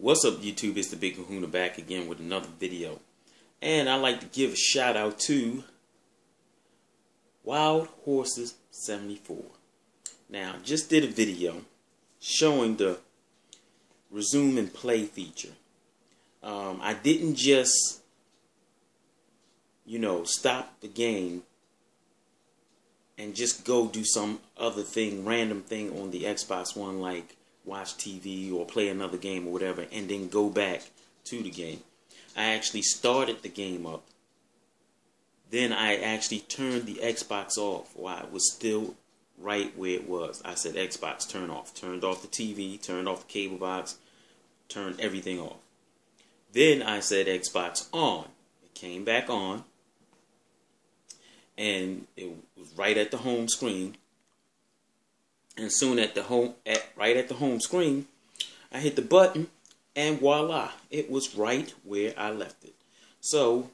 What's up, YouTube? It's the Big Kahuna back again with another video. And I'd like to give a shout out to Wild Horses 74. Now, just did a video showing the resume and play feature. I didn't just, stop the game and just go do some other thing, random thing on the Xbox One, like watch TV or play another game or whatever, and then go back to the game. I actually started the game up. Then I actually turned the Xbox off while it was still right where it was. I said, Xbox, turn off. Turned off the TV, turned off the cable box, turned everything off. Then I said, Xbox on. It came back on. And it was right at the home screen. And soon right at the home screen, I hit the button, and voila, it was right where I left it. So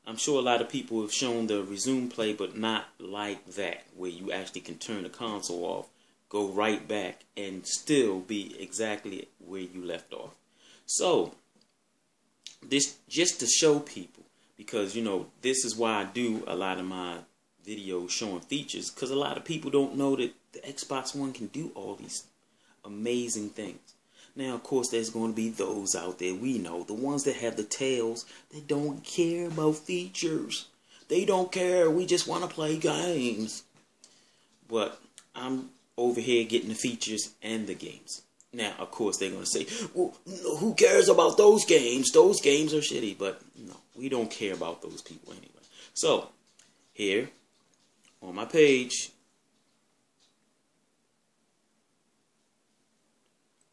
I'm sure a lot of people have shown the resume play, but not like that, where you actually can turn the console off, go right back, and still be exactly where you left off. So this just to show people, because this is why I do a lot of my videos showing features, because a lot of people don't know that the Xbox One can do all these amazing things. Now, of course, there's going to be those out there, we know, the ones that have the tails that don't care about features. They don't care. We just want to play games. But I'm over here getting the features and the games. Now, of course, they're going to say, well, who cares about those games? Those games are shitty. But no, we don't care about those people anyway. So, here on my page,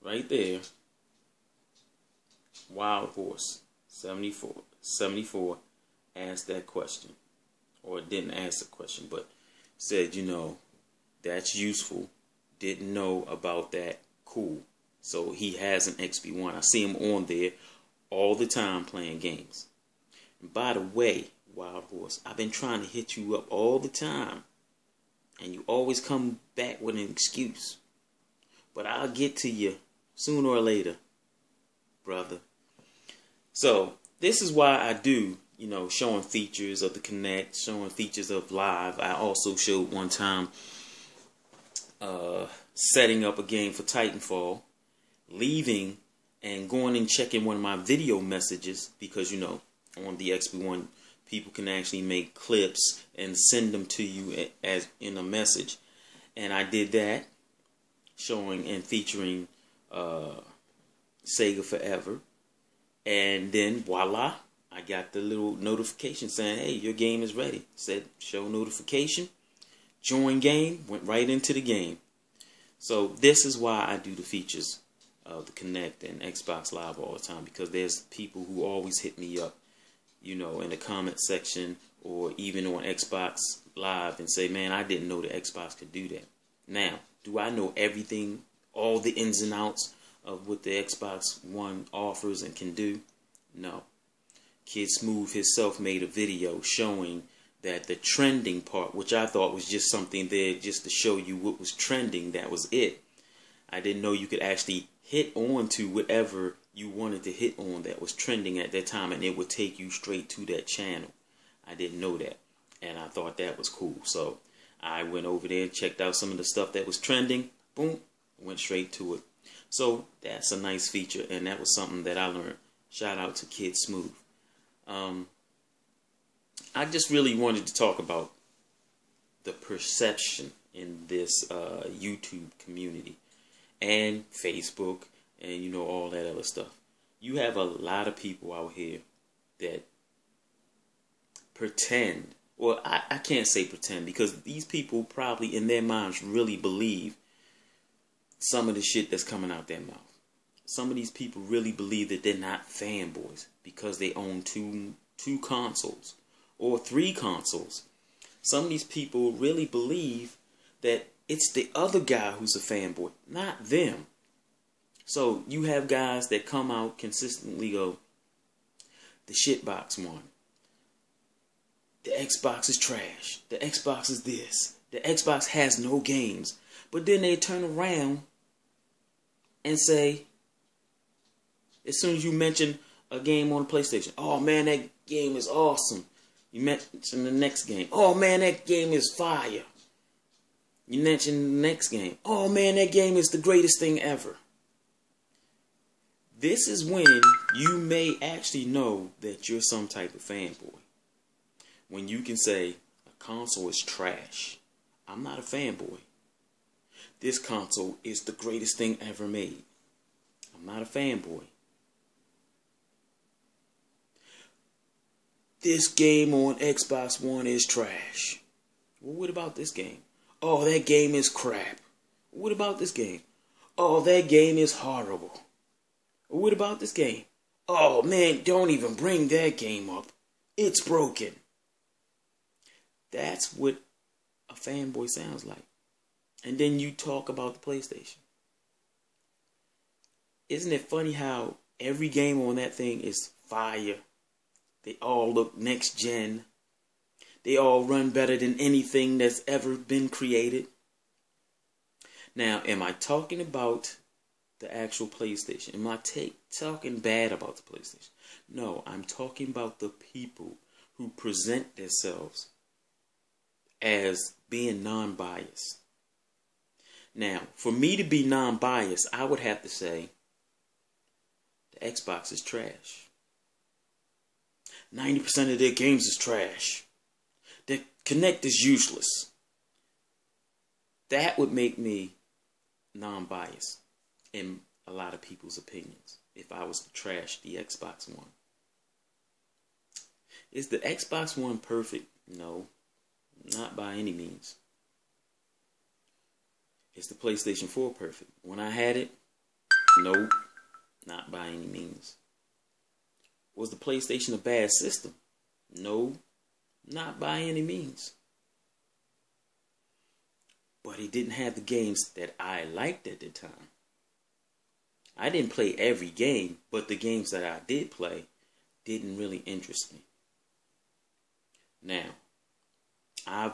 right there, Wild Horse 74 asked that question, or didn't ask the question, but said, that's useful. Didn't know about that. Cool. So he has an XP1. I see him on there all the time playing games. And by the way, Wild Horse, I've been trying to hit you up all the time, and you always come back with an excuse. But I'll get to you sooner or later, brother. So this is why I do, showing features of the Kinect, showing features of Live. I also showed one time setting up a game for Titanfall, leaving and going and checking one of my video messages, because on the XP1 people can actually make clips and send them to you as in a message. And I did that, showing and featuring Sega Forever. And then voila, I got the little notification saying, hey, your game is ready. Said show notification, join game, went right into the game. So this is why I do the features of the Kinect and Xbox Live all the time, because there's people who always hit me up, in the comment section or even on Xbox Live and say, man, I didn't know the Xbox could do that. Now, do I know everything, all the ins and outs of what the Xbox One offers and can do? No. Kid Smooth himself made a video showing that the trending part, which I thought was just something there just to show you what was trending, that was it. I didn't know you could actually hit on to whatever you wanted to hit on that was trending at that time, and it would take you straight to that channel. I didn't know that, and I thought that was cool. So I went over there, checked out some of the stuff that was trending, boom, went straight to it. So that's a nice feature, and that was something that I learned. Shout out to Kid Smooth. I just really wanted to talk about the perception in this YouTube community and Facebook and all that other stuff. You have a lot of people out here that pretend, well, I can't say pretend, because these people probably in their minds really believe some of the shit that's coming out their mouth. Some of these people really believe that they're not fanboys because they own two consoles or 3 consoles. Some of these people really believe that it's the other guy who's a fanboy, not them. So you have guys that come out consistently go, the shitbox one, the Xbox is trash, the Xbox is this, the Xbox has no games. But then they turn around and say, As soon as you mention a game on the PlayStation, oh man, that game is awesome. You mention the next game, oh man, that game is fire. You mention the next game, oh man, that game is the greatest thing ever. This is when you may actually know that you're some type of fanboy. When you can say, a console is trash. I'm not a fanboy. This console is the greatest thing ever made. I'm not a fanboy. This game on Xbox One is trash. Well, what about this game? Oh, that game is crap. What about this game? Oh, that game is horrible. What about this game? Oh man, don't even bring that game up. It's broken. That's what a fanboy sounds like. And then you talk about the PlayStation. Isn't it funny how every game on that thing is fire? They all look next gen. They all run better than anything that's ever been created. Now, am I talking about the actual PlayStation? Am I talking bad about the PlayStation? No, I'm talking about the people who present themselves as being non-biased. Now, for me to be non-biased, I would have to say the Xbox is trash. 90% of their games is trash. The Kinect is useless. That would make me non-biased in a lot of people's opinions if I was to trash the Xbox One. Is the Xbox One perfect? No, not by any means. Is the PlayStation 4 perfect? When I had it, no, not by any means. Was the PlayStation a bad system? No, not by any means. But it didn't have the games that I liked at the time. I didn't play every game, but the games that I did play didn't really interest me. Now, I've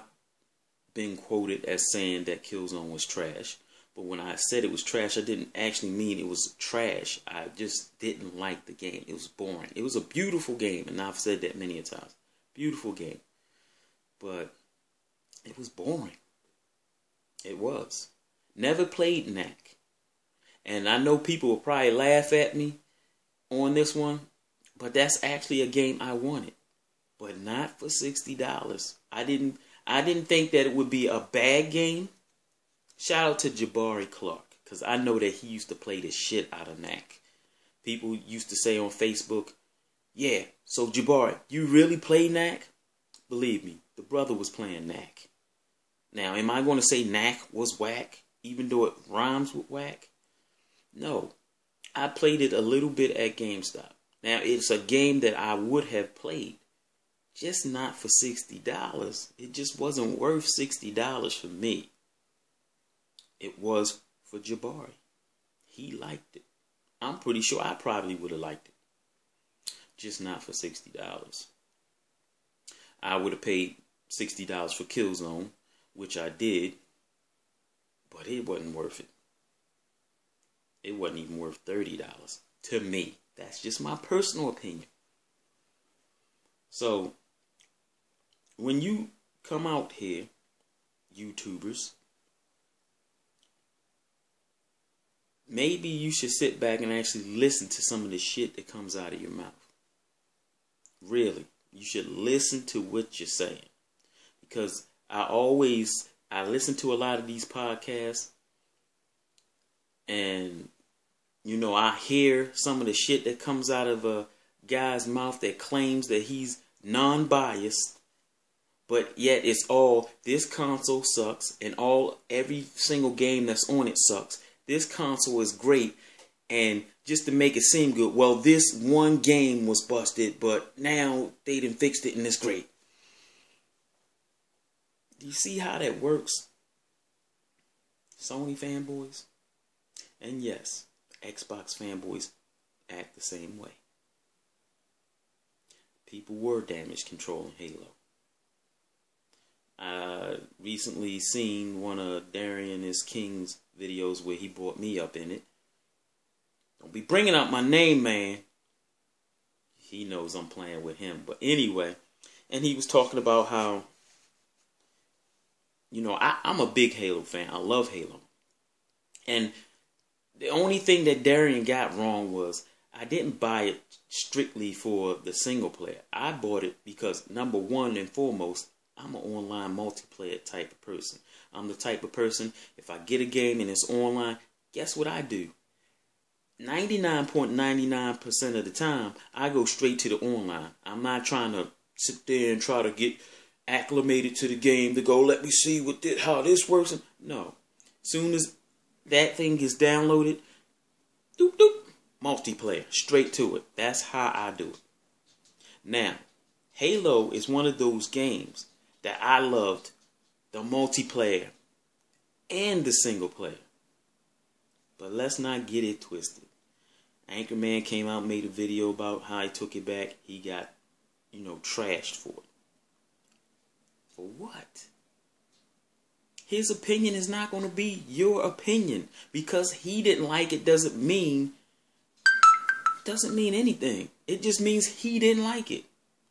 been quoted as saying that Killzone was trash. But when I said it was trash, I didn't actually mean it was trash. I just didn't like the game. It was boring. It was a beautiful game, and I've said that many a times. Beautiful game. But it was boring. It was. Never played Knack. And I know people will probably laugh at me on this one, but that's actually a game I wanted. But not for $60. I didn't think that it would be a bad game. Shout out to Jabari Clark, because I know that he used to play the shit out of Knack. People used to say on Facebook, yeah, so Jabari, you really play Knack? Believe me, the brother was playing Knack. Now, am I going to say Knack was whack, even though it rhymes with whack? No. I played it a little bit at GameStop. Now, it's a game that I would have played, just not for $60. It just wasn't worth $60 for me. It was for Jabari. He liked it. I'm pretty sure I probably would have liked it. Just not for $60. I would have paid $60 for Killzone, which I did, but it wasn't worth it. It wasn't even worth $30 to me. That's just my personal opinion. So, when you come out here, YouTubers, maybe you should sit back and actually listen to some of the shit that comes out of your mouth. Really, you should listen to what you're saying. Because I listen to a lot of these podcasts, and, you know, I hear some of the shit that comes out of a guy's mouth that claims that he's non-biased, but yet it's all, this console sucks, and every single game that's on it sucks. This console is great, and just to make it seem good, well, this one game was busted, but now they done fixed it and it's great. Do you see how that works? Sony fanboys? And yes, Xbox fanboys act the same way. People were damage controlling Halo. I recently seen one of Darian is King's videos where he brought me up in it. Don't be bringing up my name, man. He knows I'm playing with him. But anyway, and he was talking about how, you know, I'm a big Halo fan. I love Halo. And the only thing that Darian got wrong was I didn't buy it strictly for the single player. I bought it because, number one and foremost, I'm an online multiplayer type of person. I'm the type of person, if I get a game and it's online, guess what I do? 99.99% of the time, I go straight to the online. I'm not trying to sit there and try to get acclimated to the game to go, let me see how this works. No. Soon as that thing gets downloaded, doop, doop, multiplayer, straight to it. That's how I do it. Now, Halo is one of those games that I loved, the multiplayer and the single player. But let's not get it twisted. Anchorman came out and made a video about how he took it back. He got, trashed for it. For what? His opinion is not going to be your opinion. Because he didn't like it doesn't mean anything. It just means he didn't like it.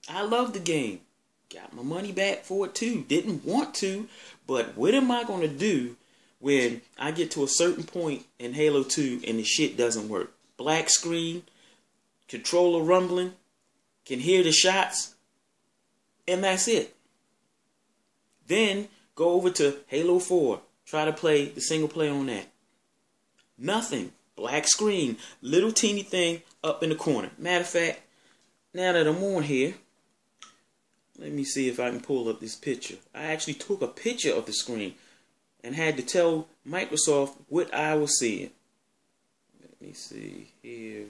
I love the game. Got my money back for it too. Didn't want to. But what am I going to do when I get to a certain point in Halo 2 and the shit doesn't work? Black screen, controller rumbling, can hear the shots, and that's it. Then go over to Halo 4. Try to play the single player on that. Nothing. Black screen. Little teeny thing up in the corner. Matter of fact, now that I'm on here, let me see if I can pull up this picture. I actually took a picture of the screen and had to tell Microsoft what I was seeing. Let me see here.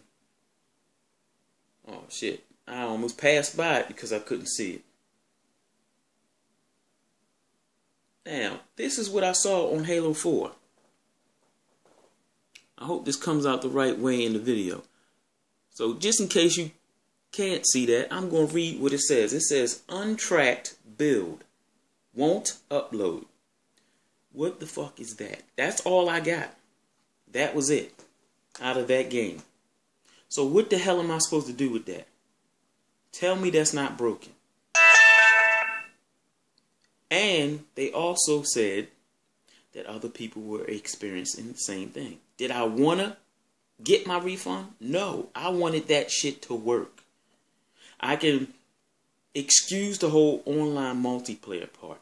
Oh, shit. I almost passed by it because I couldn't see it. Now, this is what I saw on Halo 4. I hope this comes out the right way in the video. So, just in case you can't see that, I'm going to read what it says. It says, untracked build. Won't upload. What the fuck is that? That's all I got. That was it. Out of that game. So what the hell am I supposed to do with that? Tell me that's not broken. And they also said that other people were experiencing the same thing. Did I want to get my refund? No. I wanted that shit to work. I can excuse the whole online multiplayer part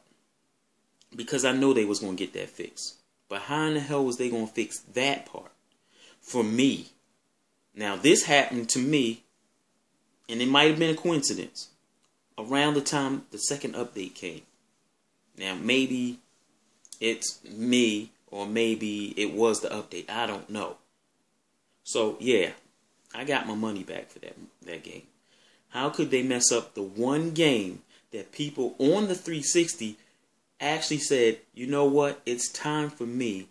because I know they was going to get that fixed. But how in the hell was they going to fix that part for me? Now, this happened to me, and it might have been a coincidence, around the time the second update came. Now, maybe it's me, or maybe it was the update. I don't know. So, yeah, I got my money back for that game. How could they mess up the one game that people on the 360 actually said, you know what, it's time for me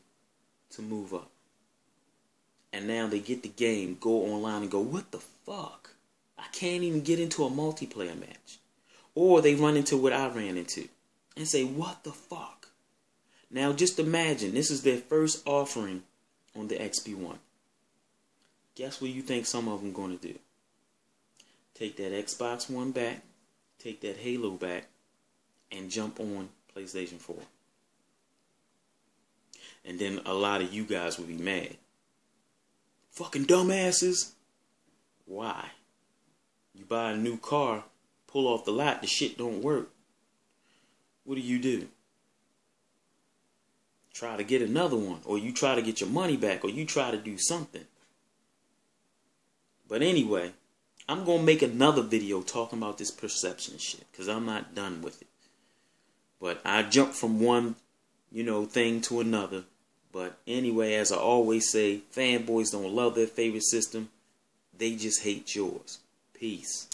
to move up. And now they get the game, go online and go, what the fuck? I can't even get into a multiplayer match. Or they run into what I ran into and say, what the fuck? Now just imagine, this is their first offering on the XP1. Guess what you think some of them going to do? Take that Xbox One back, take that Halo back, and jump on PlayStation 4. And then a lot of you guys will be mad. Fucking dumbasses. Why? You buy a new car, pull off the lot, the shit don't work. What do? Try to get another one, or you try to get your money back, or you try to do something. But anyway, I'm going to make another video talking about this perception shit, because I'm not done with it. But I jumped from one, thing to another. But anyway, as I always say, fanboys don't love their favorite system. They just hate yours. Peace.